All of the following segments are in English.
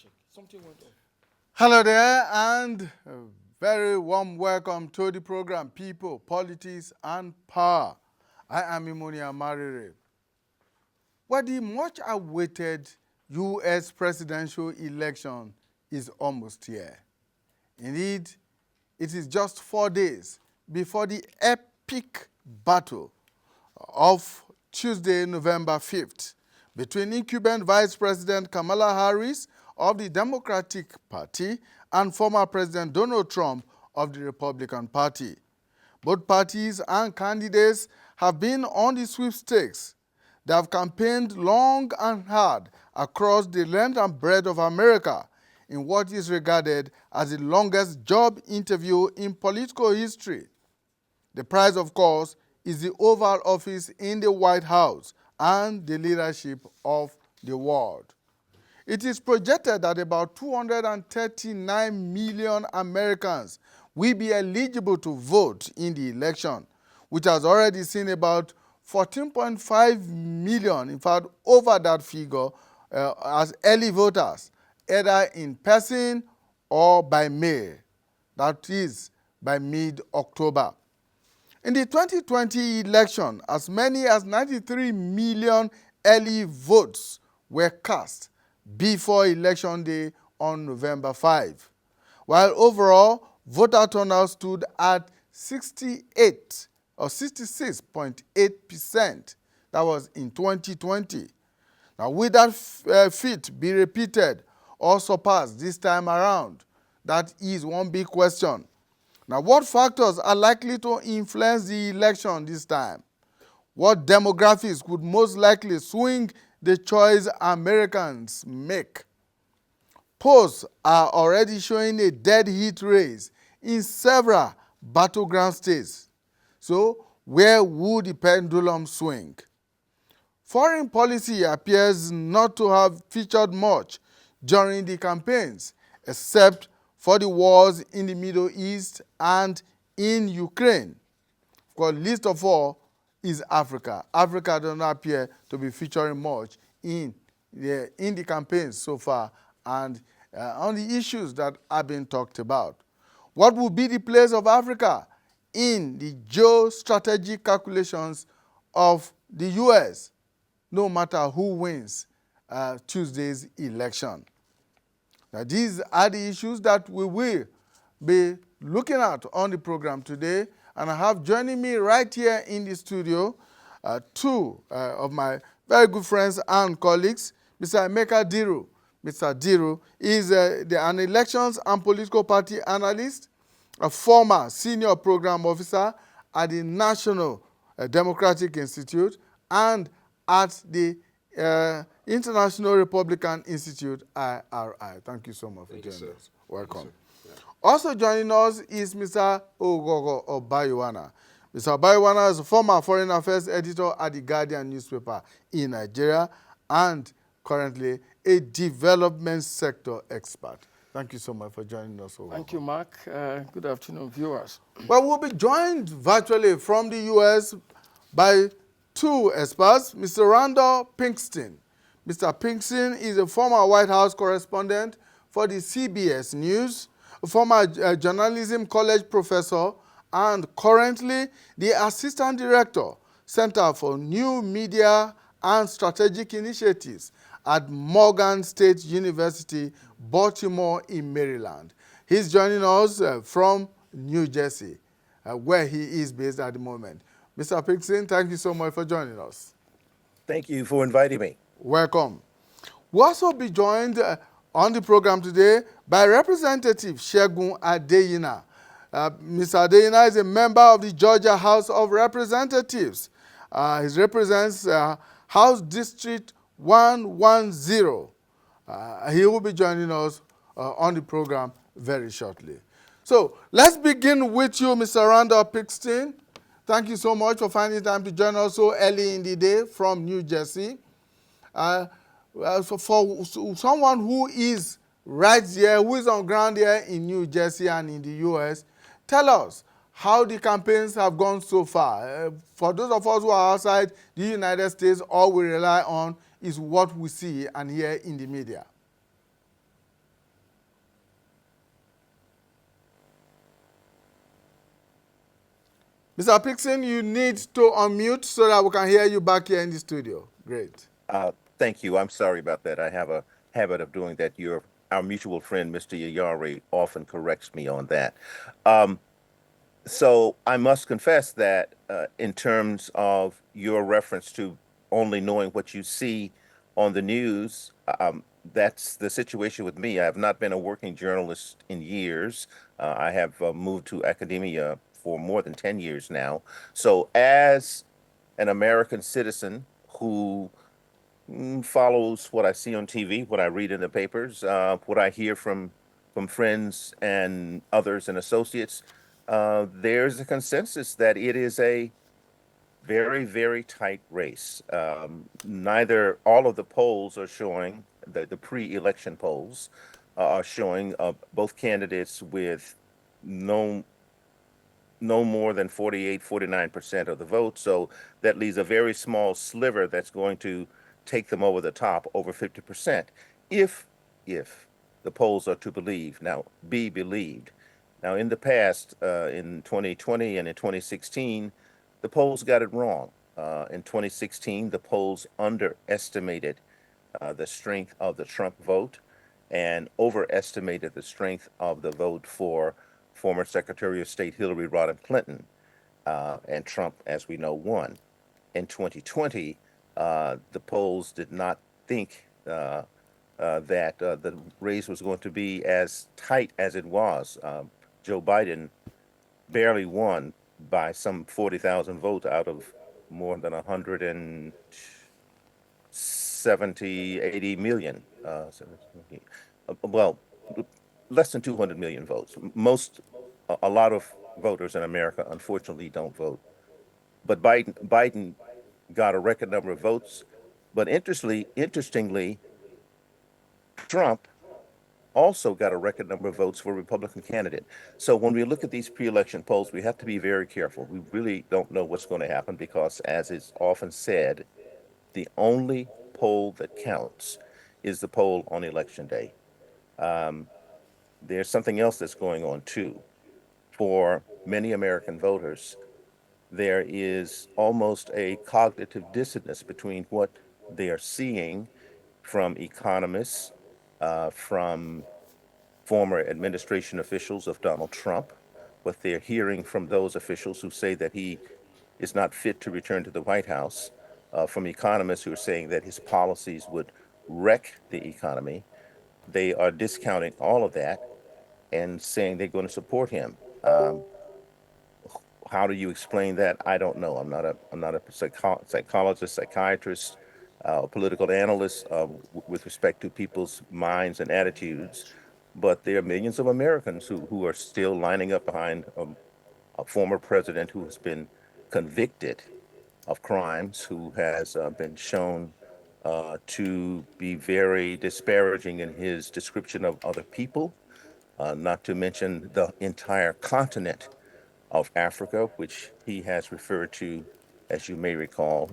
check. Something went off. Hello there, and a very warm welcome to the program People, Politics, and Power. I am Imonia Marire. Well, the much-awaited U.S. presidential election is almost here. Indeed, it is just 4 days before the epic battle of Tuesday, November 5th, between incumbent Vice President Kamala Harris of the Democratic Party and former President Donald Trump of the Republican Party. Both parties and candidates have been on the sweepstakes. They have campaigned long and hard across the length and breadth of America in what is regarded as the longest job interview in political history. The prize, of course, is the Oval Office in the White House and the leadership of the world. It is projected that about 239 million Americans will be eligible to vote in the election, which has already seen about 14.5 million, in fact, over that figure, as early voters, either in person or by mail, that is, by mid-October. In the 2020 election, as many as 93 million early votes were cast before Election Day on November 5, while overall voter turnout stood at 68 or 66.8%. That was in 2020. Now, will that feat be repeated or surpassed this time around? That is one big question. Now, what factors are likely to influence the election this time? What demographics would most likely swing the choice Americans make? Polls are already showing a dead heat race in several battleground states. So, where would the pendulum swing? Foreign policy appears not to have featured much during the campaigns, except for the wars in the Middle East and in Ukraine. Of course, least of all is Africa. Africa does not appear to be featuring much in the campaigns so far and on the issues that have been talked about. What will be the place of Africa in the geostrategic calculations of the U.S., no matter who wins Tuesday's election? Now, these are the issues that we will be looking at on the program today. And I have joining me right here in the studio two of my very good friends and colleagues, Mr. Emeka Diru. Mr. Diru is an elections and political party analyst, a former senior program officer at the National Democratic Institute and at the International Republican Institute, IRI. Thank you so much for joining us. Welcome. Yeah. Also joining us is Mr. Ogogo Obayiwana. Mr. Obayiwana is a former foreign affairs editor at the Guardian newspaper in Nigeria and currently a development sector expert. Thank you so much for joining us. Ogogo. Thank you, Mark. Good afternoon, viewers. Well, we'll be joined virtually from the U.S. by two experts, Mr. Randall Pinkston. Mr. Pinkston is a former White House correspondent for the CBS News, a former journalism college professor, and currently the assistant director, Center for New Media and Strategic Initiatives at Morgan State University, Baltimore in Maryland. He's joining us from New Jersey, where he is based at the moment. Mr. Pinkston, thank you so much for joining us. Thank you for inviting me. Welcome. We'll also be joined on the program today by Representative Segun Adeyina. Mr. Adeyina is a member of the Georgia House of Representatives. He represents House District 110. He will be joining us on the program very shortly. So let's begin with you, Mr. Randall Pinkston. Thank you so much for finding time to join us so early in the day from New Jersey. So for someone who is right here, who is on ground here in New Jersey and in the U.S., tell us how the campaigns have gone so far. For those of us who are outside the United States, all we rely on is what we see and hear in the media. Mr. Pixon, you need to unmute so that we can hear you back here in the studio. Great. Thank you. I'm sorry about that. I have a habit of doing that. Our mutual friend, Mr. Yayari, often corrects me on that. Um, so I must confess that in terms of your reference to only knowing what you see on the news, that's the situation with me. I have not been a working journalist in years. I have moved to academia for more than 10 years now. So as an American citizen who follows what I see on TV, what I read in the papers, what I hear from friends and others and associates. There's a consensus that it is a very, very tight race. Neither all of the polls are showing the pre-election polls are showing both candidates with no no more than 48, 49% of the vote. So that leaves a very small sliver that's going to take them over the top, over 50%, if if the polls are to be believed. Now, in the past, in 2020 and in 2016, the polls got it wrong. In 2016, the polls underestimated the strength of the Trump vote and overestimated the strength of the vote for former Secretary of State Hillary Rodham Clinton, and Trump, as we know, won. In 2020, the polls did not think that the race was going to be as tight as it was. Joe Biden barely won by some 40,000 votes out of more than 170, 80 million. Well, less than 200 million votes. A lot of voters in America, unfortunately, don't vote. But Biden got a record number of votes. But interestingly, Trump also got a record number of votes for a Republican candidate. So when we look at these pre-election polls, we have to be very careful. We really don't know what's going to happen because, as is often said, the only poll that counts is the poll on election day. There's something else that's going on too. For many American voters, there is almost a cognitive dissonance between what they are seeing from economists, from former administration officials of Donald Trump, what they're hearing from those officials who say that he is not fit to return to the White House, from economists who are saying that his policies would wreck the economy. They are discounting all of that and saying they're going to support him. How do you explain that? I don't know. I'm not a psychologist, psychiatrist, political analyst with respect to people's minds and attitudes. But there are millions of Americans who are still lining up behind a former president who has been convicted of crimes, who has been shown to be very disparaging in his description of other people, not to mention the entire continent of Africa, which he has referred to, as you may recall,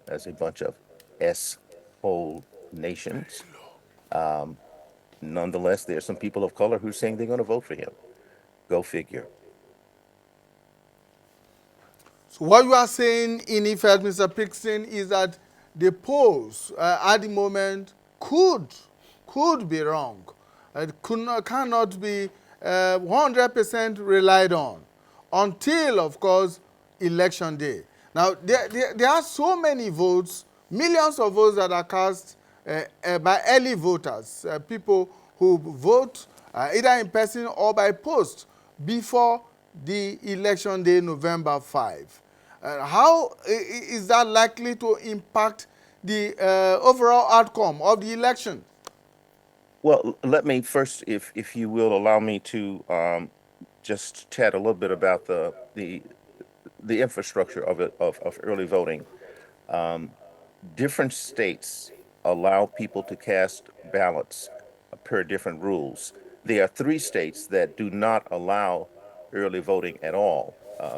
as a bunch of S-hole nations. Nonetheless, there are some people of color who are saying they're going to vote for him. Go figure. So what you are saying, in effect, Mr. Pixon, is that the polls at the moment could be wrong. It cannot be 100% relied on until, of course, election day. Now, there are so many votes, millions of votes that are cast by early voters, people who vote either in person or by post before the election day, November 5. How is that likely to impact the overall outcome of the election? Well, let me first, if you will, allow me to just chat a little bit about the infrastructure of early voting. Different states allow people to cast ballots per different rules. There are 3 states that do not allow early voting at all: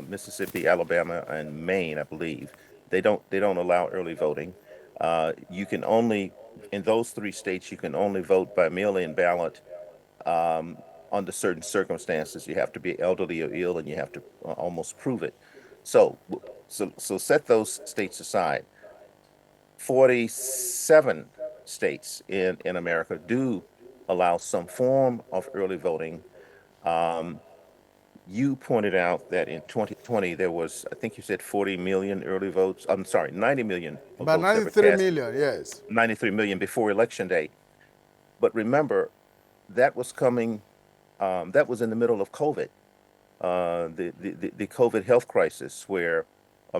Mississippi, Alabama, and Maine, I believe. They don't allow early voting. You can only In those 3 states you can only vote by mail-in ballot under certain circumstances. You have to be elderly or ill, and you have to almost prove it. So, so set those states aside. 47 states in America do allow some form of early voting. Um, you pointed out that in 2020 there was, I think you said 40 million early votes. I'm sorry, 90 million About votes that were 93 cast, million, yes. 93 million before election day. But remember, that was coming, that was in the middle of COVID, the COVID health crisis, where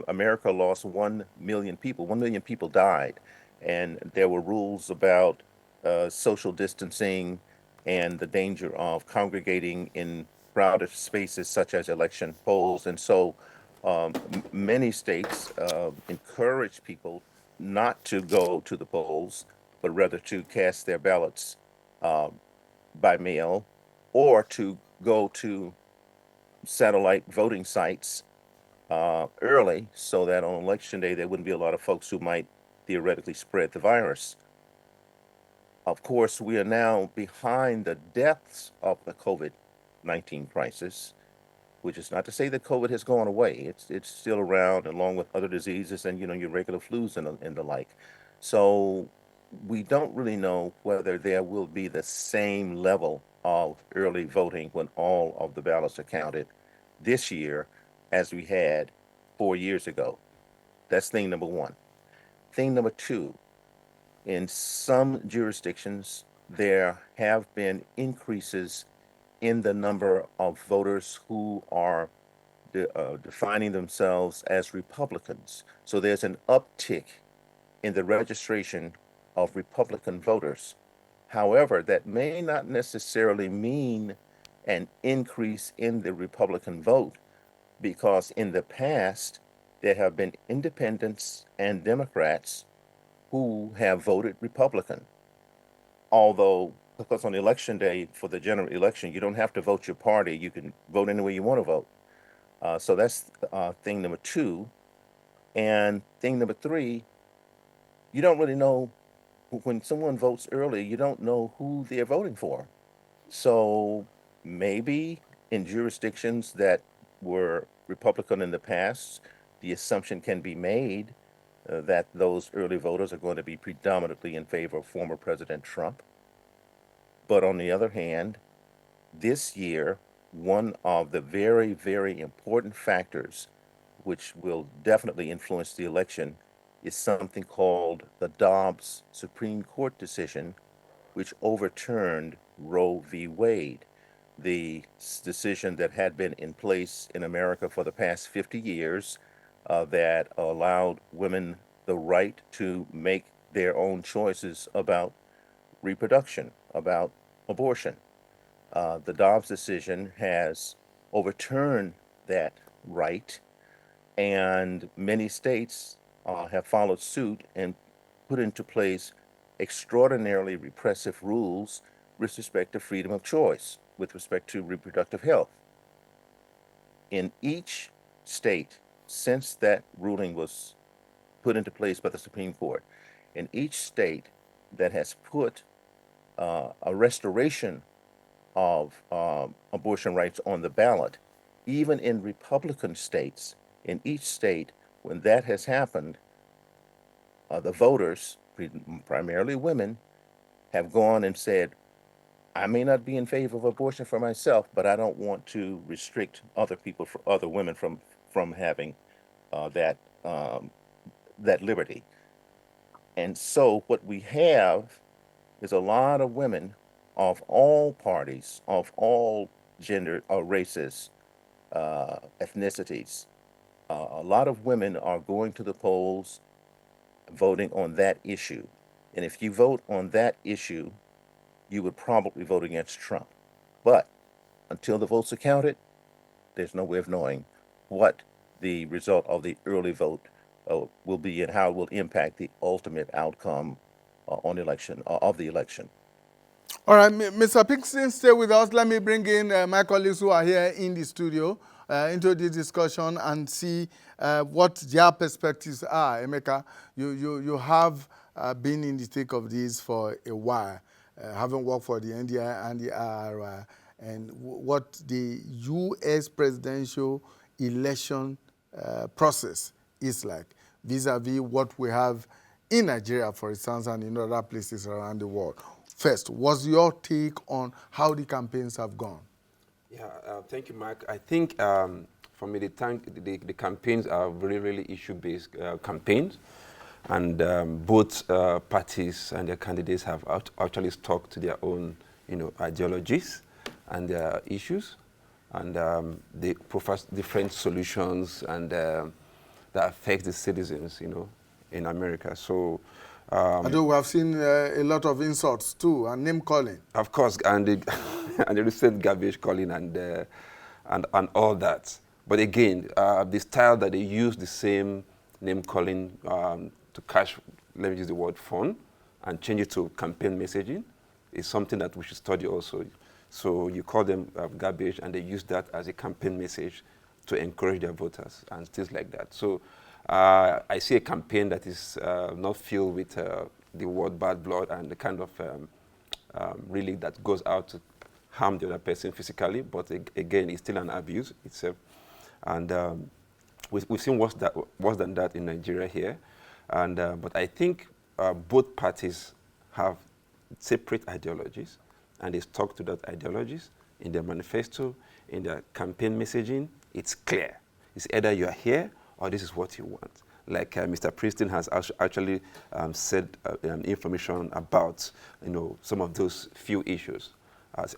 America lost 1 million people. 1 million people died, and there were rules about social distancing and the danger of congregating in crowded spaces such as election polls. And so many states encourage people not to go to the polls, but rather to cast their ballots uh, by mail or to go to satellite voting sites early so that on election day there wouldn't be a lot of folks who might theoretically spread the virus. Of course, we are now behind the depths of the COVID-19 crisis, which is not to say that COVID has gone away. It's still around along with other diseases and your regular flus and the like. So we don't really know whether there will be the same level of early voting when all of the ballots are counted this year as we had 4 years ago. That's thing number one. Thing number two, in some jurisdictions, there have been increases in the number of voters who are defining themselves as Republicans. So there's an uptick in the registration of Republican voters. However, that may not necessarily mean an increase in the Republican vote, because in the past, there have been independents and Democrats who have voted Republican. Although, because on election day for the general election, you don't have to vote your party, you can vote any way you want to vote. So that's thing number two. And thing number three, you don't really know when someone votes early, you don't know who they're voting for. So maybe in jurisdictions that were Republican in the past, the assumption can be made that those early voters are going to be predominantly in favor of former President Trump. But on the other hand, this year, one of the very, very important factors which will definitely influence the election is something called the Dobbs Supreme Court decision, which overturned Roe v. Wade, the decision that had been in place in America for the past 50 years that allowed women the right to make their own choices about reproduction, about abortion. The Dobbs decision has overturned that right, and many states have followed suit and put into place extraordinarily repressive rules with respect to freedom of choice, with respect to reproductive health. In each state, since that ruling was put into place by the Supreme Court, in each state that has put a restoration of abortion rights on the ballot, even in Republican states, in each state, when that has happened, the voters, primarily women, have gone and said, I may not be in favor of abortion for myself, but I don't want to restrict other people, other women from having that that liberty. And so what we have is a lot of women of all parties, of all gender or races, ethnicities. A lot of women are going to the polls voting on that issue. And if you vote on that issue, you would probably vote against Trump. But until the votes are counted, there's no way of knowing what the result of the early vote will be and how it will impact the ultimate outcome on election of the election. All right, Mr. Pinkston, stay with us. Let me bring in my colleagues who are here in the studio into this discussion and see what their perspectives are. Emeka, you have been in the thick of this for a while, having worked for the NDI and the IRI, and what the U.S. presidential election process is like, vis-a-vis what we have in Nigeria, for instance, and in other places around the world. First, what's your take on how the campaigns have gone? Yeah, thank you, Mark. I think for me, the campaigns are really, really issue-based campaigns, and both parties and their candidates have actually stuck to their own, ideologies and their issues, and they profess different solutions and that affect the citizens, in America. So. Although we have seen a lot of insults too and name calling. Of course, and the recent garbage calling and all that. But again, the style that they use, the same name calling to catch, let me use the word fun, and change it to campaign messaging is something that we should study also. So you call them garbage, and they use that as a campaign message to encourage their voters and things like that. So I see a campaign that is not filled with the word bad blood and the kind of really that goes out to harm the other person physically, but again, it's still an abuse itself. And we've seen worse than that in Nigeria here. And but I think both parties have separate ideologies, and they stuck to that ideologies in their manifesto, in their campaign messaging. It's clear. It's either you are here or this is what you want. Like Mr. Prieston has actually said information about, some of those few issues,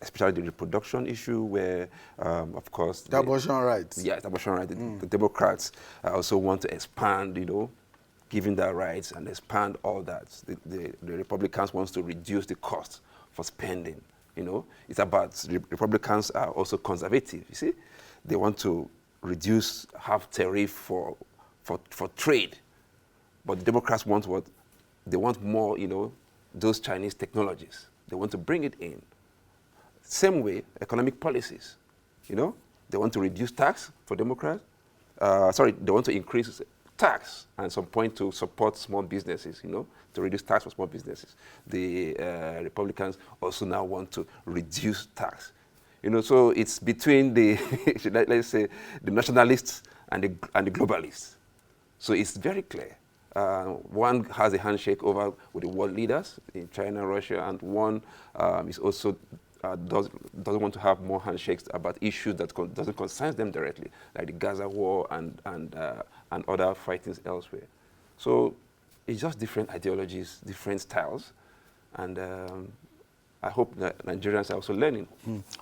especially the reproduction issue, where, of course, The abortion rights. Yeah, abortion rights. The Democrats also want to expand, giving their rights and expand all that. The Republicans want to reduce the cost for spending. It's about the Republicans are also conservative. You see, they want to have tariff for trade, but the Democrats want what? They want more, those Chinese technologies. They want to bring it in. Same way, economic policies, they want to reduce tax for Democrats. They want to increase tax and at some point to support small businesses, to reduce tax for small businesses. The Republicans also now want to reduce tax. So it's between the, let's say, the nationalists and the globalists. So it's very clear. One has a handshake with the world leaders in China, Russia, and one is also doesn't want to have more handshakes about issues that doesn't concern them directly, like the Gaza war and other fightings elsewhere. So it's just different ideologies, different styles, and I hope that Nigerians are also learning.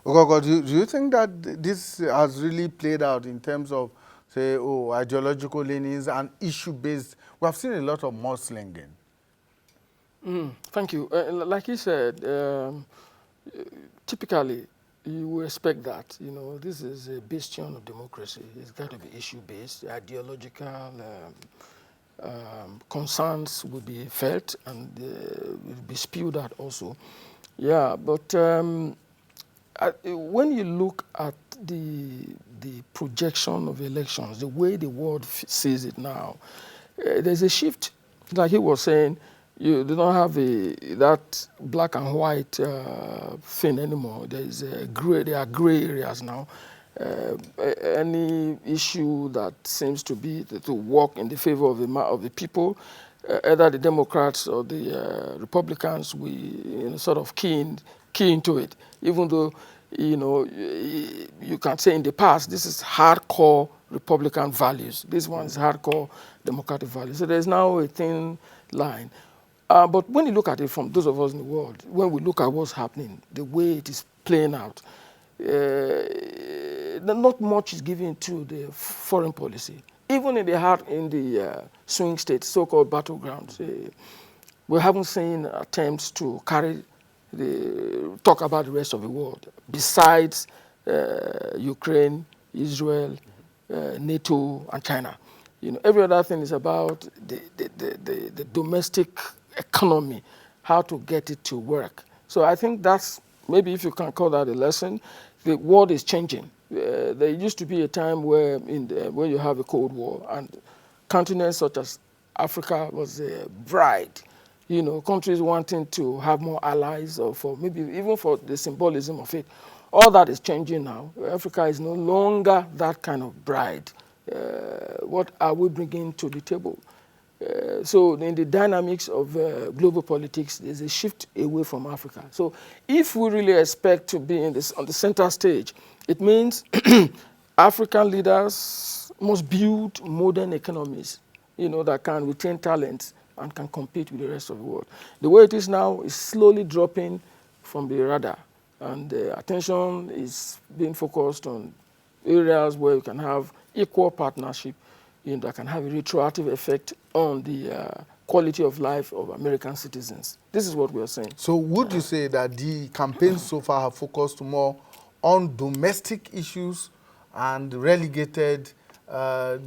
Ogogo, do you think that this has really played out in terms of, say, ideological leanings and issue-based? We have seen a lot of mudslinging. Thank you. Like you said, typically you would expect that. This is a bastion of democracy. It's got to be issue-based. Ideological concerns will be felt and will be spewed out also. Yeah, but when you look at the projection of elections, the way the world sees it now, there's a shift. Like he was saying, you don't have that black and white thing anymore. There are gray areas now. Any issue that seems to be to work in the favor of the people, either the Democrats or the Republicans, we sort of key into it. Even though you can say in the past this is hardcore Republican values, this one is hardcore Democratic values. So there's now a thin line. But when you look at it from those of us in the world, when we look at what's happening, the way it is playing out, not much is given to the foreign policy. Even in the swing states, so-called battlegrounds, we haven't seen attempts to talk about the rest of the world, besides Ukraine, Israel, NATO, and China. Every other thing is about the domestic economy, how to get it to work. So I think that's, maybe if you can call that a lesson, the world is changing. There used to be a time where when you have a Cold War and continents such as Africa was a bride, countries wanting to have more allies or maybe even for the symbolism of it. All that is changing now. Africa is no longer that kind of bride. what are we bringing to the table? So in the dynamics of global politics, there's a shift away from Africa. So if we really expect to be on the center stage, it means African leaders must build modern economies, that can retain talent and can compete with the rest of the world. The way it is now is slowly dropping from the radar, and attention is being focused on areas where you can have equal partnership, that can have a retroactive effect on the quality of life of American citizens. This is what we are saying. So would you say that the campaigns so far have focused more on domestic issues and relegated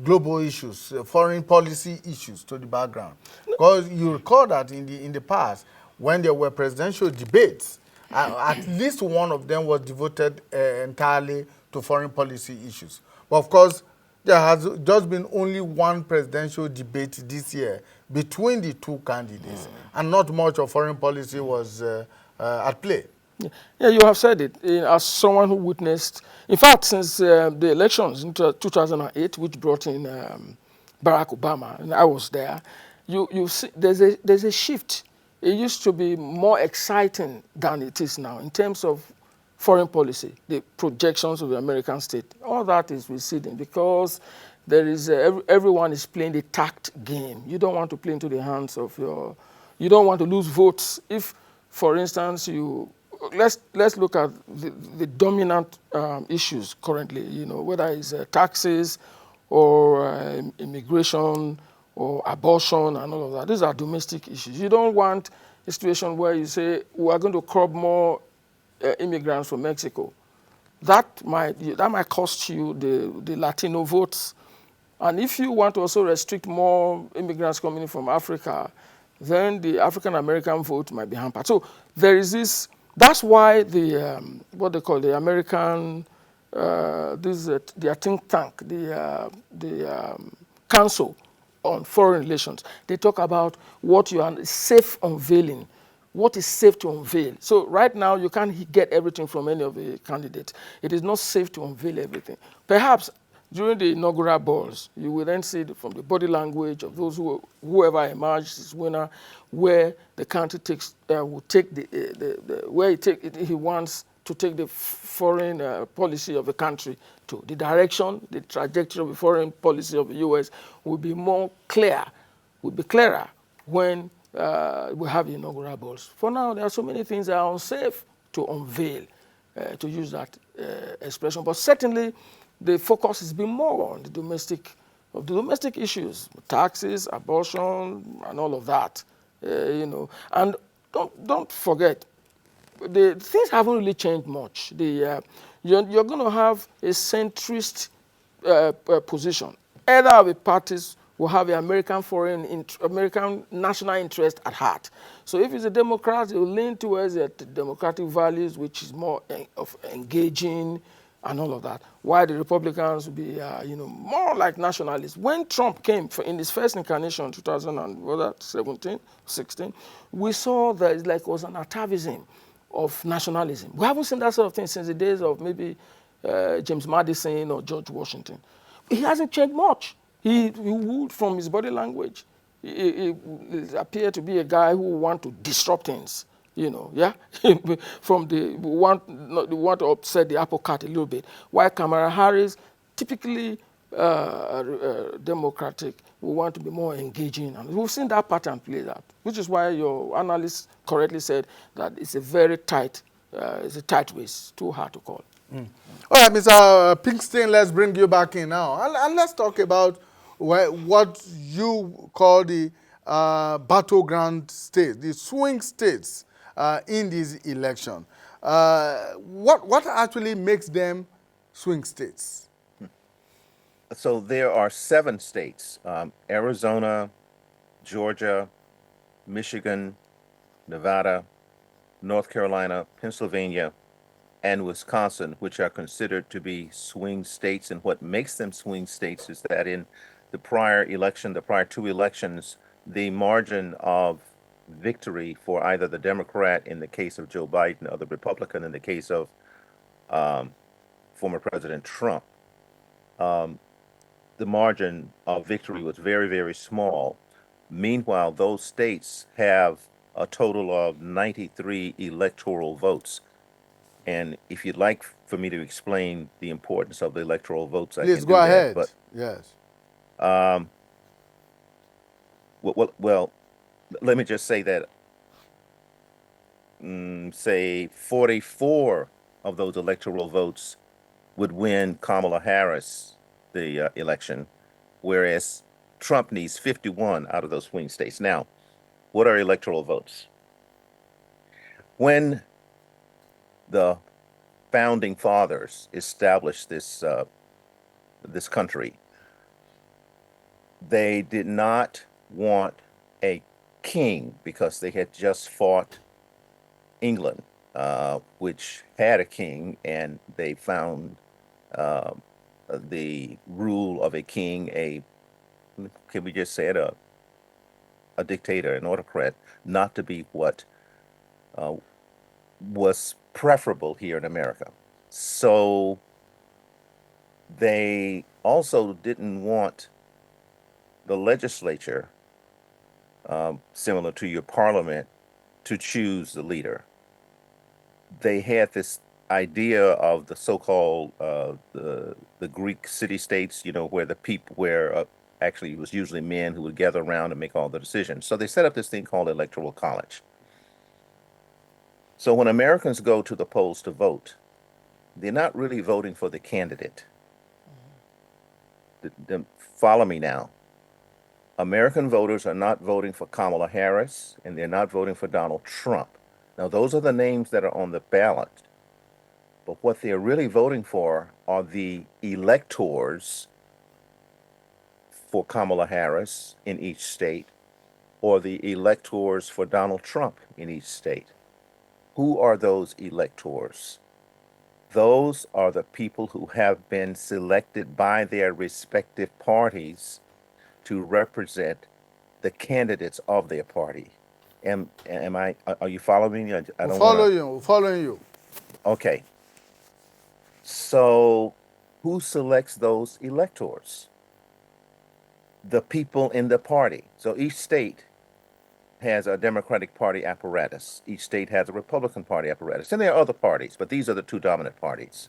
global issues, foreign policy issues to the background? Because you recall that in the past, when there were presidential debates, at least one of them was devoted entirely to foreign policy issues. But of course, there has just been only one presidential debate this year between the two candidates, and not much of foreign policy was at play. Yeah, you have said it. As someone who witnessed, in fact, since the elections in 2008, which brought in Barack Obama, and I was there, you see there's a shift. It used to be more exciting than it is now in terms of foreign policy, the projections of the American state. All that is receding because there is everyone is playing the tact game. You don't want to play into the hands of you don't want to lose votes. If, for instance, let's look at the dominant issues currently, whether it's taxes or immigration or abortion and all of that. These are domestic issues. You don't want a situation where you say, we are going to curb more immigrants from Mexico. That might cost you the Latino votes. And if you want to also restrict more immigrants coming in from Africa, then the African-American vote might be hampered. So there is this. That's why what they call the American, their think tank, the Council on Foreign Relations, they talk about what you are safe unveiling. What is safe to unveil? So right now, you can't get everything from any of the candidates. It is not safe to unveil everything. Perhaps during the inaugural balls, you will then see from the body language of those whoever emerges as winner, where the country will take where he wants to take the foreign policy of the country to. The direction, the trajectory of the foreign policy of the U.S. will be more clear, will be clearer when we have the inaugural balls. For now, there are so many things that are unsafe to unveil, to use that expression. But certainly, the focus has been more on the domestic issues, taxes, abortion, and all of that. And don't forget, the things haven't really changed much. You're going to have a centrist position. Either of the parties will have the American national interest at heart. So if it's a Democrat, it will lean towards the democratic values, which is more of engaging and all of that. While the Republicans will be, more like nationalists. When Trump came in his first incarnation, 2017, 16, we saw that it was an atavism of nationalism. We haven't seen that sort of thing since the days of maybe James Madison or George Washington. He hasn't changed much. He would, from his body language, he appeared to be a guy who want to disrupt things, from want to upset the apple cart a little bit. While Kamala Harris, typically democratic, we want to be more engaging. And we've seen that pattern play out, which is why your analyst correctly said that it's a very tight, it's a tight race, too hard to call. All right, Mr. Pinkston, let's bring you back in now. And let's talk about what you call the battleground states, the swing states in this election. What actually makes them swing states? So there are 7 states, Arizona, Georgia, Michigan, Nevada, North Carolina, Pennsylvania, and Wisconsin, which are considered to be swing states. And what makes them swing states is that in the prior 2 elections, the margin of victory for either the Democrat in the case of Joe Biden or the Republican in the case of former President Trump, the margin of victory was very, very small. Meanwhile, those states have a total of 93 electoral votes. And if you'd like for me to explain the importance of the electoral votes, I Please can go do ahead. that. Yes. But well, let me just say that, say 44 of those electoral votes would win Kamala Harris the election, whereas Trump needs 51 out of those swing states. Now, what are electoral votes? When the founding fathers established this country, they did not want a king because they had just fought England, which had a king, and they found uh, the rule of a king, can we just say it, a dictator, an autocrat, not to be what uh, was preferable here in America. So they also didn't want the legislature, similar to your parliament, to choose the leader. They had this idea of the so-called the Greek city-states, where the people, where actually it was usually men who would gather around and make all the decisions. So they set up this thing called electoral college. So when Americans go to the polls to vote, they're not really voting for the candidate. Follow me now. American voters are not voting for Kamala Harris, and they're not voting for Donald Trump. Now, those are the names that are on the ballot. But what they're really voting for are the electors for Kamala Harris in each state, or the electors for Donald Trump in each state. Who are those electors? Those are the people who have been selected by their respective parties to represent the candidates of their party. Are you following me? I We're don't following want you. We're following you. to. Okay. So who selects those electors? The people in the party. So each state has a Democratic Party apparatus. Each state has a Republican Party apparatus. And there are other parties, but these are the two dominant parties.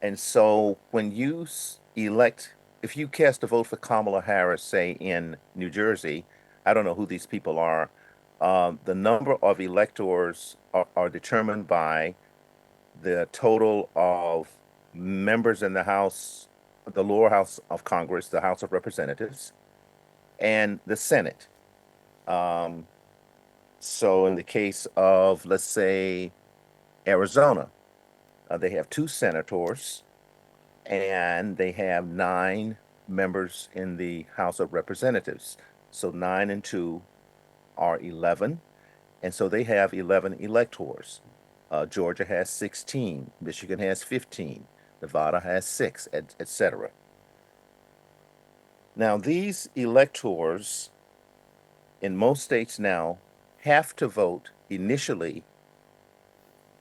And so when you elect, if you cast a vote for Kamala Harris, say in New Jersey, I don't know who these people are. The number of electors are determined by the total of members in the House, the lower house of Congress, the House of Representatives, and the Senate. So in the case of, let's say, Arizona, they have 2 senators, and they have 9 members in the House of Representatives. So 9 and 2 are 11, and so they have 11 electors. Georgia has 16, Michigan has 15, Nevada has 6, etc. Now, these electors in most states now have to vote initially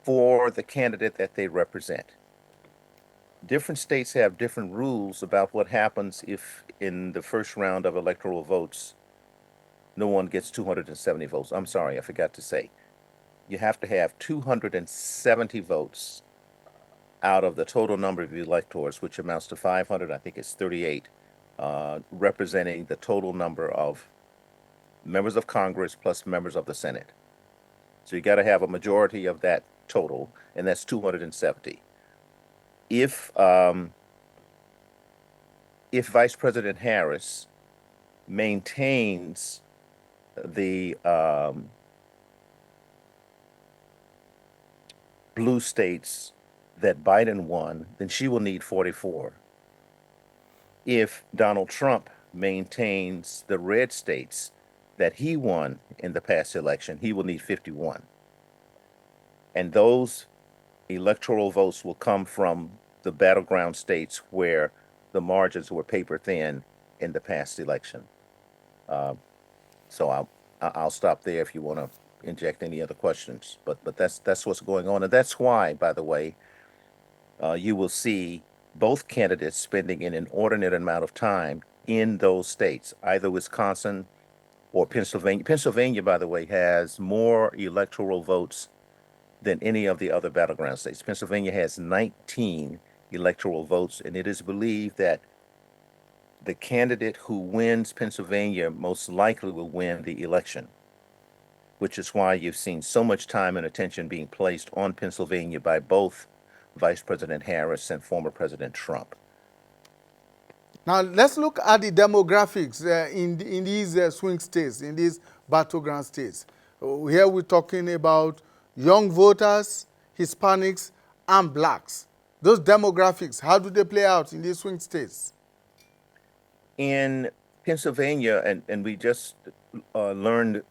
for the candidate that they represent. Different states have different rules about what happens if in the first round of electoral votes, no one gets 270 votes. I'm sorry, I forgot to say. You have to have 270 votes out of the total number of electors, which amounts to 500, I think it's 38, representing the total number of members of Congress plus members of the Senate. So you got to have a majority of that total, and that's 270. If Vice President Harris maintains the blue states that Biden won, then she will need 44. If Donald Trump maintains the red states that he won in the past election, he will need 51. And those electoral votes will come from the battleground states where the margins were paper thin in the past election. So I'll stop there if you want to inject any other questions. But that's what's going on, and that's why, by the way, you will see both candidates spending an inordinate amount of time in those states, either Wisconsin or Pennsylvania. Pennsylvania, by the way, has more electoral votes than any of the other battleground states. Pennsylvania has 19 electoral votes, and it is believed that the candidate who wins Pennsylvania most likely will win the election, which is why you've seen so much time and attention being placed on Pennsylvania by both Vice President Harris and former President Trump. Now, let's look at the demographics in these swing states, in these battleground states. Here we're talking about young voters, Hispanics, and blacks. Those demographics, how do they play out in these swing states? In Pennsylvania, and we just learned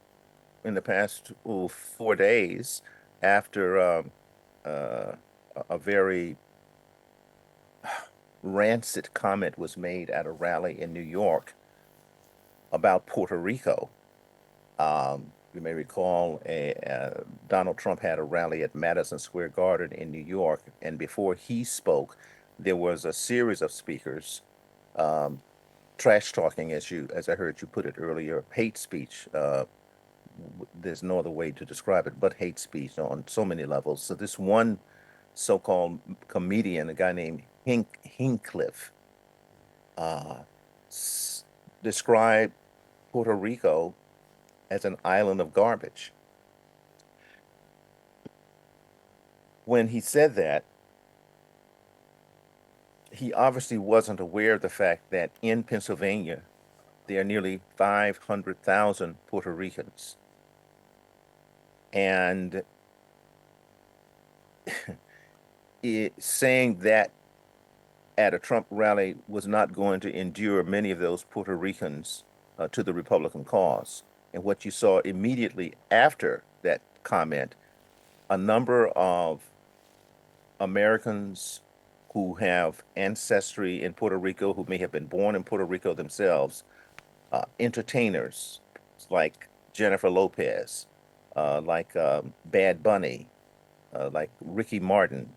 in the past 4 days after a very rancid comment was made at a rally in New York about Puerto Rico. You may recall Donald Trump had a rally at Madison Square Garden in New York, and before he spoke, there was a series of speakers trash talking, as I heard you put it earlier, hate speech. There's no other way to describe it but hate speech on so many levels. So this one so-called comedian, a guy named Hincliffe, described Puerto Rico as an island of garbage. When he said that, he obviously wasn't aware of the fact that in Pennsylvania, there are nearly 500,000 Puerto Ricans. And saying that at a Trump rally was not going to endure many of those Puerto Ricans to the Republican cause. And what you saw immediately after that comment, a number of Americans who have ancestry in Puerto Rico, who may have been born in Puerto Rico themselves, entertainers like Jennifer Lopez, like Bad Bunny, like Ricky Martin,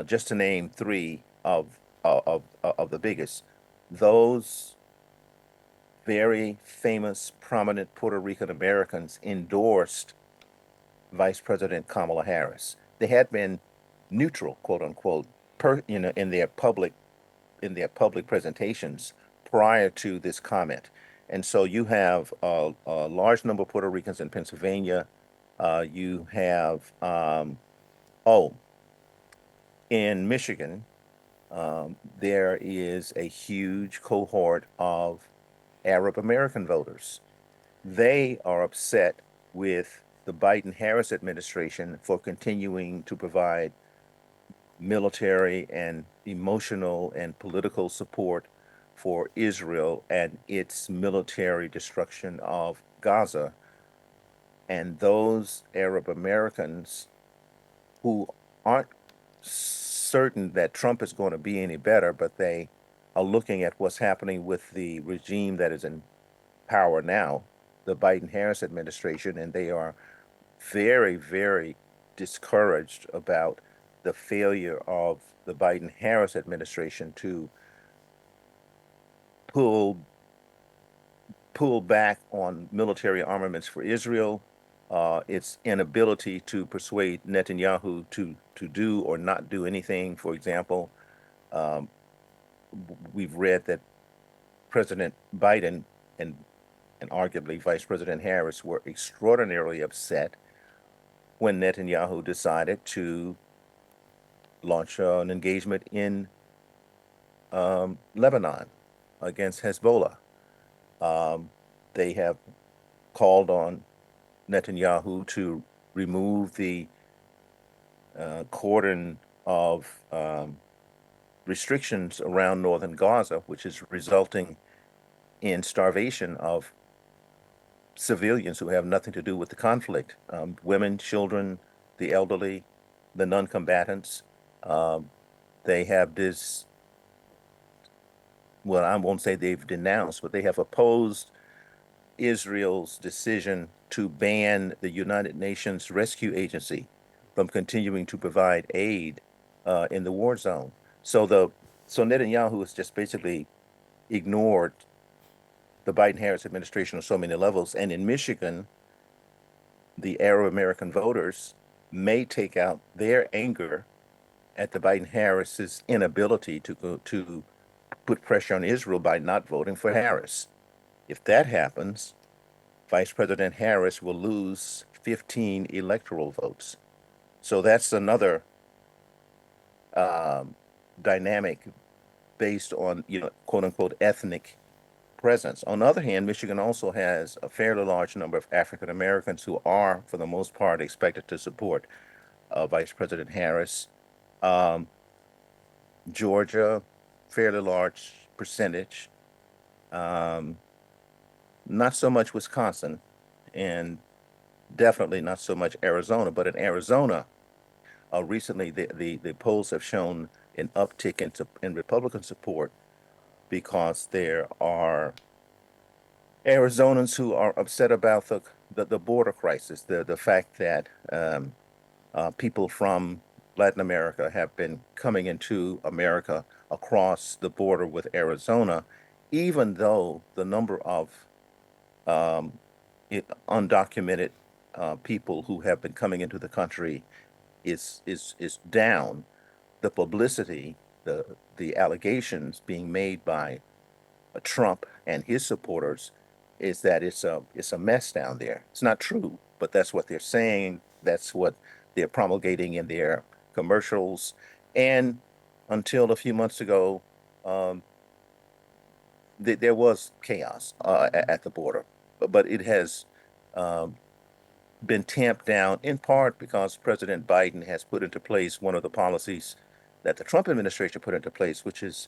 just to name three of the biggest. Those very famous, prominent Puerto Rican Americans endorsed Vice President Kamala Harris. They had been neutral, quote unquote, in their public presentations prior to this comment. And so you have a large number of Puerto Ricans in Pennsylvania. You have in Michigan, there is a huge cohort of Arab American voters. They are upset with the Biden-Harris administration for continuing to provide military and emotional and political support for Israel and its military destruction of Gaza. And those Arab Americans who aren't certain that Trump is going to be any better, but they are looking at what's happening with the regime that is in power now, the Biden-Harris administration, and they are very, very discouraged about the failure of the Biden-Harris administration to pull back on military armaments for Israel, its inability to persuade Netanyahu to do or not do anything. For example, we've read that President Biden and arguably Vice President Harris were extraordinarily upset when Netanyahu decided to launch an engagement in Lebanon against Hezbollah. They have called on Netanyahu to remove the cordon of restrictions around northern Gaza, which is resulting in starvation of civilians who have nothing to do with the conflict, women, children, the elderly, the non-combatants. They have this, well, I won't say they've denounced, but they have opposed Israel's decision to ban the United Nations Rescue Agency from continuing to provide aid in the war zone. So So Netanyahu has just basically ignored the Biden-Harris administration on so many levels. And in Michigan, the Arab American voters may take out their anger at the Biden-Harris's inability to put pressure on Israel by not voting for Harris. If that happens, Vice President Harris will lose 15 electoral votes. So that's another dynamic based on, quote unquote, ethnic presence. On the other hand, Michigan also has a fairly large number of African Americans who are, for the most part, expected to support Vice President Harris. Georgia, fairly large percentage. Not so much Wisconsin, and definitely not so much Arizona. But in Arizona, recently the polls have shown an uptick in Republican support because there are Arizonans who are upset about the border crisis, the fact that people from Latin America have been coming into America across the border with Arizona, even though the number of undocumented people who have been coming into the country is down. The publicity, the allegations being made by Trump and his supporters is that it's a mess down there. It's not true, but that's what they're saying. That's what they're promulgating in their commercials. And until a few months ago, there was chaos at the border, but it has been tamped down in part because President Biden has put into place one of the policies that the Trump administration put into place, which is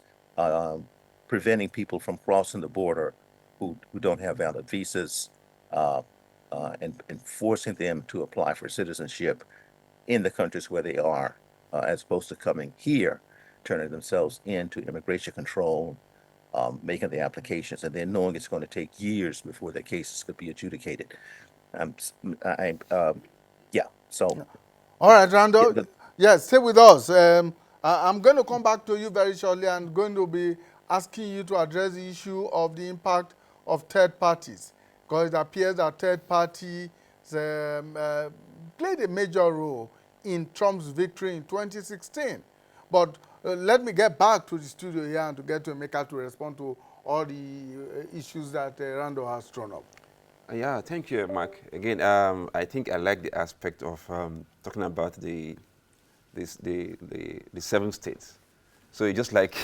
preventing people from crossing the border who don't have valid visas, and forcing them to apply for citizenship in the countries where they are, as opposed to coming here, turning themselves into immigration control, making the applications, and then knowing it's going to take years before their cases could be adjudicated. Yeah. So. All right, Randall. Yeah, Yes, stay with us. I'm going to come back to you very shortly and going to be asking you to address the issue of the impact of third parties, because it appears that third parties played a major role in Trump's victory in 2016. But let me get back to the studio here and to get to Emeka to respond to all the issues that Randall has thrown up. Yeah, thank you, Mark. Again, I think I like the aspect of talking about the 7 states. So it's just like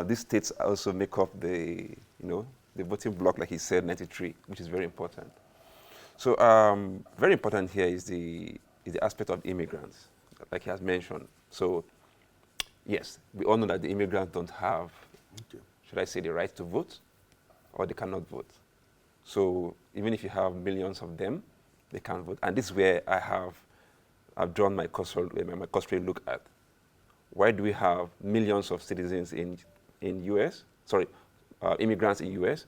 these states also make up the voting bloc, like he said, 93, which is very important. So very important here is the aspect of immigrants, like he has mentioned. So yes, we all know that the immigrants don't have, should I say, the right to vote, or they cannot vote. So even if you have millions of them, they can't vote. And this is where I've drawn my cursory look at. Why do we have millions of citizens in US? Sorry, immigrants in US.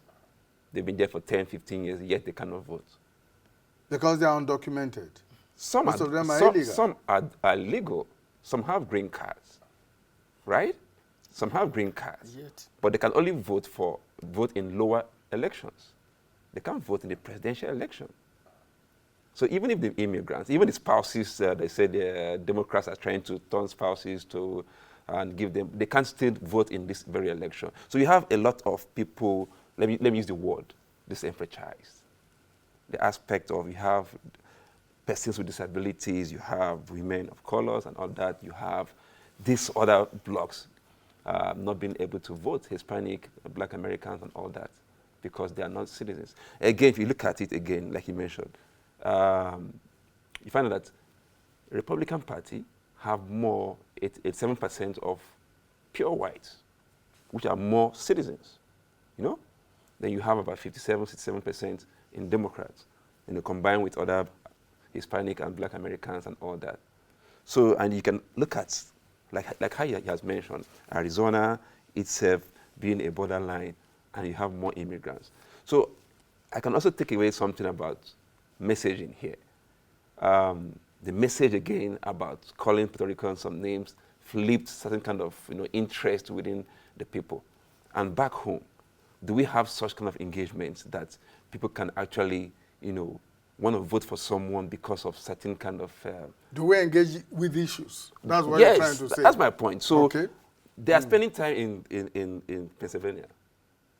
They've been there for 10, 15 years, yet they cannot vote. Because they are undocumented. Most of them are illegal. Some are legal. Some have green cards, right? Some have green cards, but they can only vote in lower elections. They can't vote in the presidential election. So even if the immigrants, even the spouses, they say the Democrats are trying to turn spouses to and give them, they can't still vote in this very election. So you have a lot of people, let me use the word, disenfranchised. The aspect of, you have persons with disabilities, you have women of colors and all that, you have these other blocks not being able to vote, Hispanic, Black Americans and all that, because they are not citizens. Again, if you look at it again, like you mentioned, you find out that the Republican Party have more, 87% of pure whites, which are more citizens, Then you have about 67% in Democrats, combined with other Hispanic and Black Americans and all that. So, and you can look at, like how he has mentioned, Arizona itself being a borderline, and you have more immigrants. So I can also take away something about messaging here. The message again about calling Puerto Ricans some names flipped certain kind of interest within the people. And back home, do we have such kind of engagements that people can actually, want to vote for someone because of certain kind of Do we engage with issues? That's what you're trying yes, to say. that's my point. So Okay. they are spending time in Pennsylvania.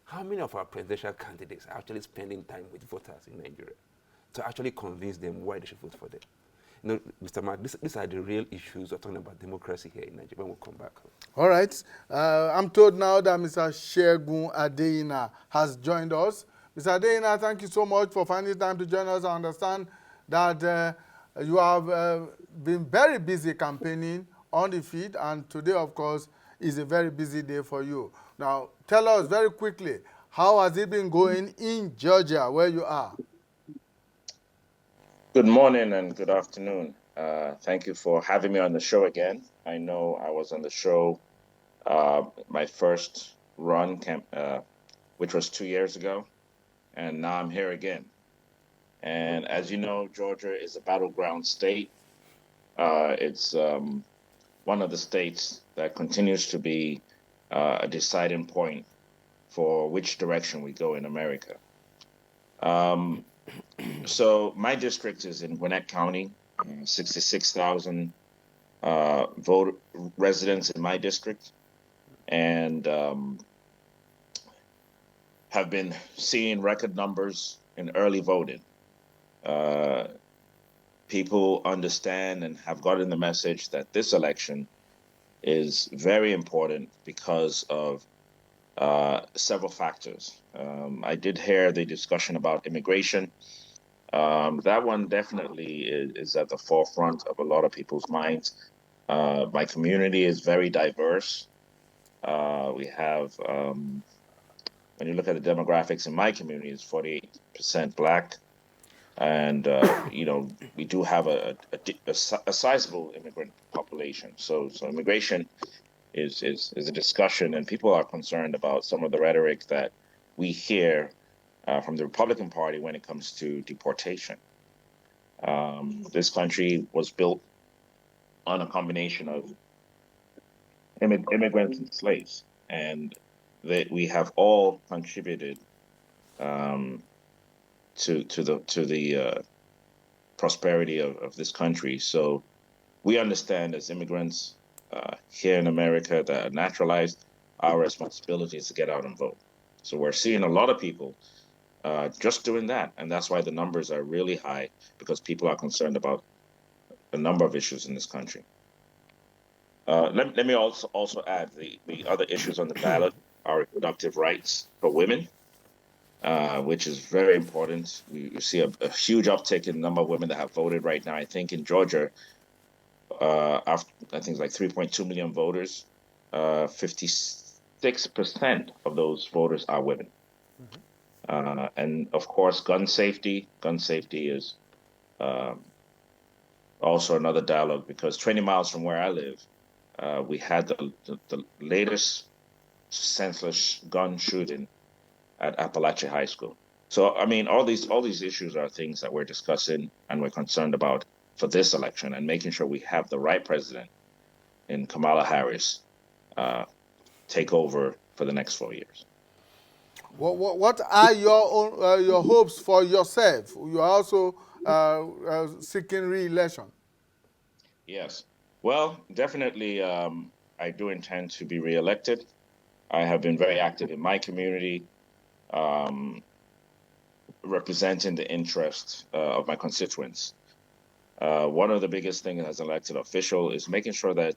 How many of our presidential candidates are actually spending time with voters in Nigeria to actually convince them why they should vote for them? Mr. Mark, these are the real issues we're talking about democracy here in Nigeria when we come back. All right. I'm told now that Mr. Segun Adeyina has joined us. Mr. Adeyina, thank you so much for finding time to join us. I understand that you have been very busy campaigning on the field, and today, of course, is a very busy day for you. Now, tell us very quickly, how has it been going in Georgia, where you are? Good morning and good afternoon. Thank you for having me on the show again. I know I was on the show my first run, which was 2 years ago, and now I'm here again. And as you know, Georgia is a battleground state. It's one of the states that continues to be a deciding point for which direction we go in America. So my district is in Gwinnett County, 66,000 residents in my district, and have been seeing record numbers in early voting. People understand and have gotten the message that this election is very important because of several factors. I did hear the discussion about immigration. That one definitely is at the forefront of a lot of people's minds. My community is very diverse. We have, when you look at the demographics in my community, it's 48% Black. And, we do have a sizable immigrant population. So immigration is a discussion, and people are concerned about some of the rhetoric that we hear from the Republican Party when it comes to deportation. This country was built on a combination of immigrants and slaves, and that we have all contributed to the prosperity of this country. So we understand as immigrants here in America that are naturalized, our responsibility is to get out and vote. So we're seeing a lot of people just doing that. And that's why the numbers are really high, because people are concerned about a number of issues in this country. Let me also add the other issues on the ballot are reproductive rights for women, which is very important. You see a huge uptick in the number of women that have voted right now. I think in Georgia, I think it's like 3.2 million voters, 56% of those voters are women. And of course, gun safety is also another dialogue, because 20 miles from where I live, we had the latest senseless gun shooting at Appalachia High School. So, I mean, all these issues are things that we're discussing and we're concerned about for this election, and making sure we have the right president in Kamala Harris take over for the next 4 years. What are your hopes for yourself? You are also seeking re-election. Yes. Well, definitely, I do intend to be re-elected. I have been very active in my community, representing the interests of my constituents. One of the biggest things as an elected official is making sure that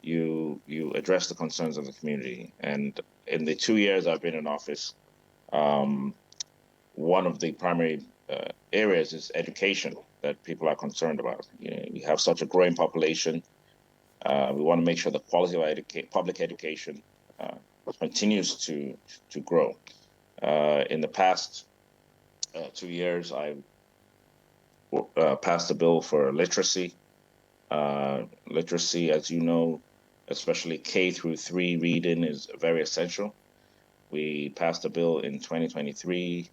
you address the concerns of the community. And in the 2 years I've been in office, one of the primary areas is education that people are concerned about. We have such a growing population. We want to make sure the quality of public education continues to grow. In the past 2 years, I passed a bill for literacy. Literacy, as you know, especially K through 3 reading, is very essential. We passed a bill in 2023,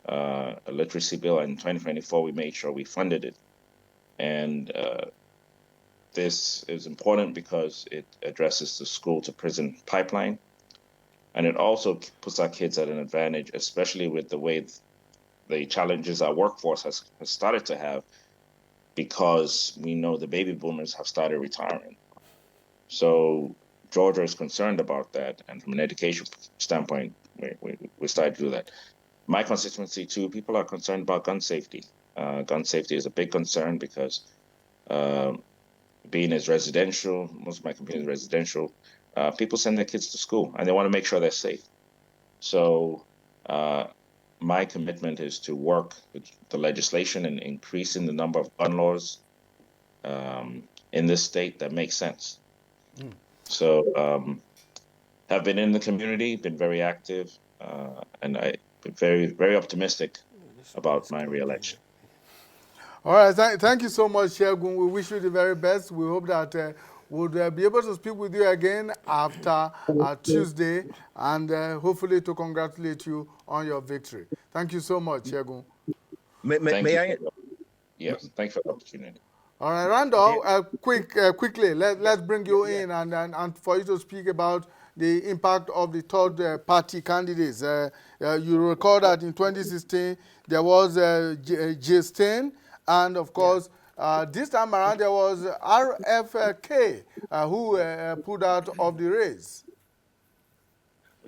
a literacy bill, and in 2024 we made sure we funded it. And this is important because it addresses the school-to-prison pipeline, and it also puts our kids at an advantage, especially with the way the challenges our workforce has started to have, because we know the baby boomers have started retiring. So Georgia is concerned about that, and from an education standpoint, we started to do that. My constituency too, people are concerned about gun safety. Gun safety is a big concern because being as residential, most of my community is residential, people send their kids to school and they want to make sure they're safe. So my commitment is to work with the legislation and increasing the number of gun laws in this state that makes sense. So have been in the community, been very active, and I've been very, very optimistic about my re-election. All right, thank you so much, Segun. We wish you the very best. We hope that we'll be able to speak with you again after Tuesday, and hopefully to congratulate you on your victory. Thank you so much, Segun. May I? Yes, thanks for the opportunity. All right, Randall, quickly, let's bring you in and for you to speak about the impact of the third party candidates. You recall that in 2016, there was Jay Stein, and of course, this time around, there was RFK who pulled out of the race.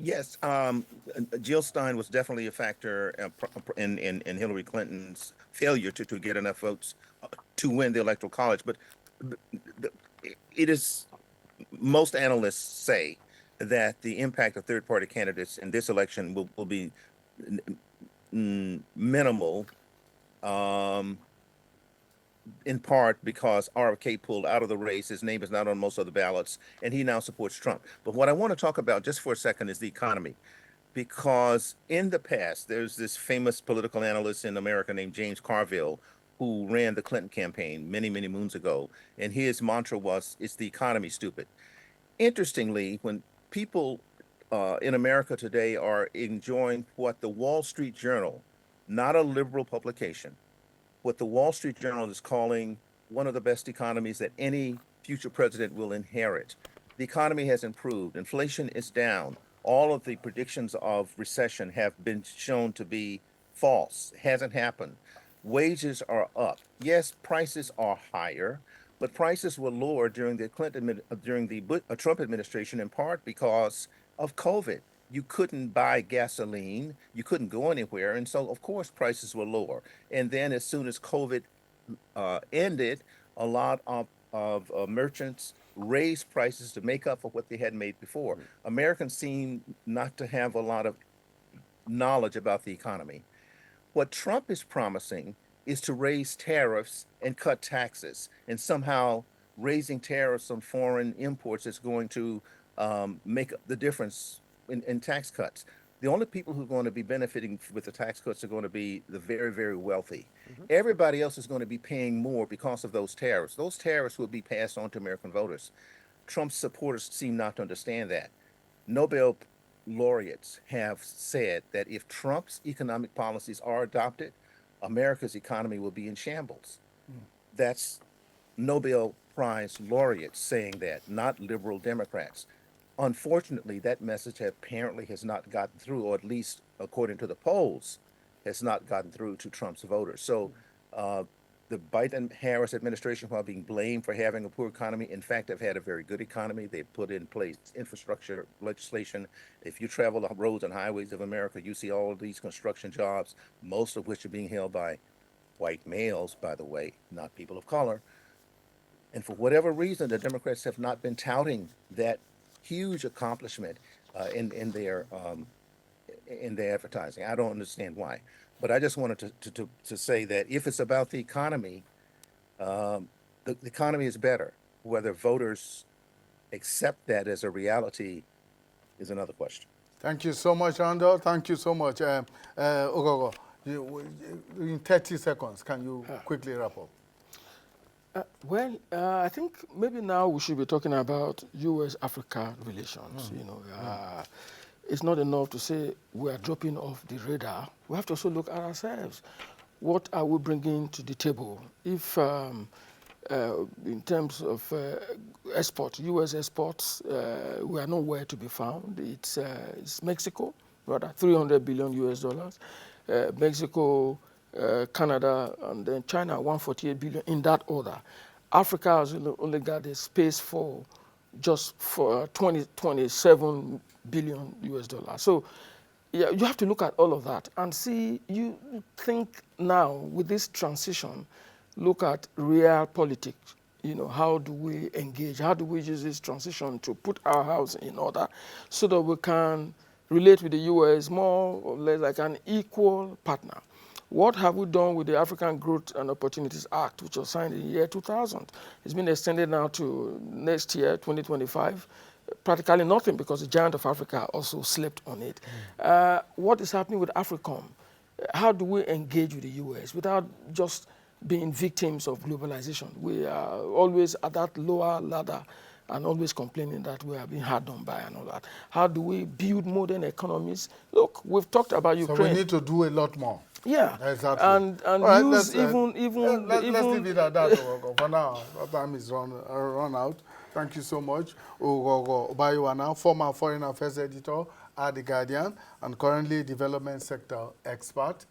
Yes, Jill Stein was definitely a factor in Hillary Clinton's failure to get enough votes to win the Electoral College. But it is, most analysts say that the impact of third-party candidates in this election will be minimal, in part because RFK pulled out of the race. His name is not on most of the ballots, and he now supports Trump. But what I want to talk about just for a second is the economy, because in the past, there's this famous political analyst in America named James Carville who ran the Clinton campaign many, many moons ago, and his mantra was, "It's the economy, stupid." Interestingly, when people in America today are enjoying what the Wall Street Journal, not a liberal publication, what the Wall Street Journal is calling one of the best economies that any future president will inherit. The economy has improved. Inflation is down. All of the predictions of recession have been shown to be false. It hasn't happened. Wages are up. Yes, prices are higher, but prices were lower during the Trump administration, in part because of COVID. You couldn't buy gasoline, you couldn't go anywhere, and so of course prices were lower. And then as soon as COVID ended, a lot of merchants raised prices to make up for what they had made before. Americans seem not to have a lot of knowledge about the economy. What Trump is promising is to raise tariffs and cut taxes, and somehow raising tariffs on foreign imports is going to make the difference in tax cuts. The only people who are going to be benefiting with the tax cuts are going to be the very, very wealthy. Everybody else is going to be paying more because of those tariffs. Those tariffs will be passed on to American voters. Trump's supporters seem not to understand that. Nobel laureates have said that if Trump's economic policies are adopted, America's economy will be in shambles. That's Nobel Prize laureates saying that, not liberal Democrats. Unfortunately, that message apparently has not gotten through, or at least according to the polls, has not gotten through to Trump's voters. So the Biden-Harris administration, while being blamed for having a poor economy, in fact, have had a very good economy. They've put in place infrastructure legislation. If you travel the roads and highways of America, you see all of these construction jobs, most of which are being held by white males, by the way, not people of color. And for whatever reason, the Democrats have not been touting that huge accomplishment in their advertising. I don't understand why, but I just wanted to say that if it's about the economy is better. Whether voters accept that as a reality is another question. Thank you so much, Randall. Thank you so much. Ogogo, in 30 seconds, can you quickly wrap up? I think maybe now we should be talking about U.S.-Africa relations. It's not enough to say we are dropping off the radar. We have to also look at ourselves. What are we bringing to the table? If in terms of export, U.S. exports, we are nowhere to be found. It's Mexico, rather, $300 billion US dollars. Mexico, Canada, and then China, 148 billion in that order. Africa has only got a space for just for 27 billion US dollars. So yeah, you have to look at all of that and see, you think now with this transition, look at real politics. You know, how do we engage? How do we use this transition to put our house in order so that we can relate with the U.S. more or less like an equal partner? What have we done with the African Growth and Opportunities Act, which was signed in the year 2000? It's been extended now to next year, 2025. Practically nothing, because the giant of Africa also slept on it. What is happening with AFRICOM? How do we engage with the U.S. without just being victims of globalization? We are always at that lower ladder and always complaining that we are being hard done by and all that. How do we build modern economies? Look, we've talked about Ukraine. So we need to do a lot more. Yeah, exactly. And right, use let's leave it at that for now. Our time is run out. Thank you so much. Ugogo Obayiwana, former Foreign Affairs Editor at The Guardian and currently Development Sector Expert,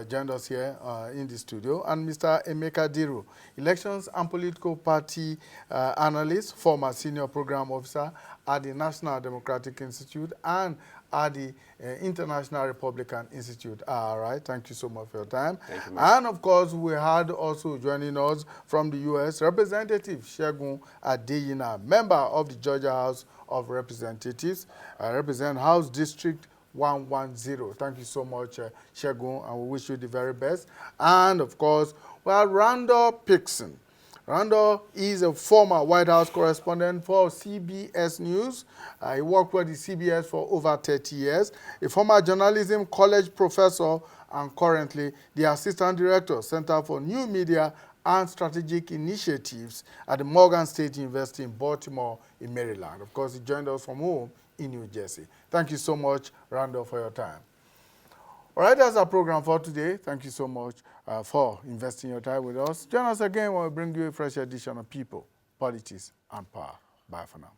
joined us here in the studio. And Mr. Emeka Diru, Elections and Political Party Analyst, former Senior Program Officer at the National Democratic Institute and at the International Republican Institute. All right, thank you so much for your time. Thank you, and of course, we had also joining us from the U.S. Representative Segun Adeyina, member of the Georgia House of Representatives, represent House District 110. Thank you so much, Segun, and we wish you the very best. And of course, we have Randall Pixon. Randall is a former White House correspondent for CBS News. He worked with the CBS for over 30 years. A former journalism college professor and currently the Assistant Director, Center for New Media and Strategic Initiatives at the Morgan State University in Baltimore in Maryland. Of course, he joined us from home in New Jersey. Thank you so much, Randall, for your time. All right, that's our program for today. Thank you so much for investing your time with us. Join us again when we bring you a fresh edition of People, Politics, and Power. Bye for now.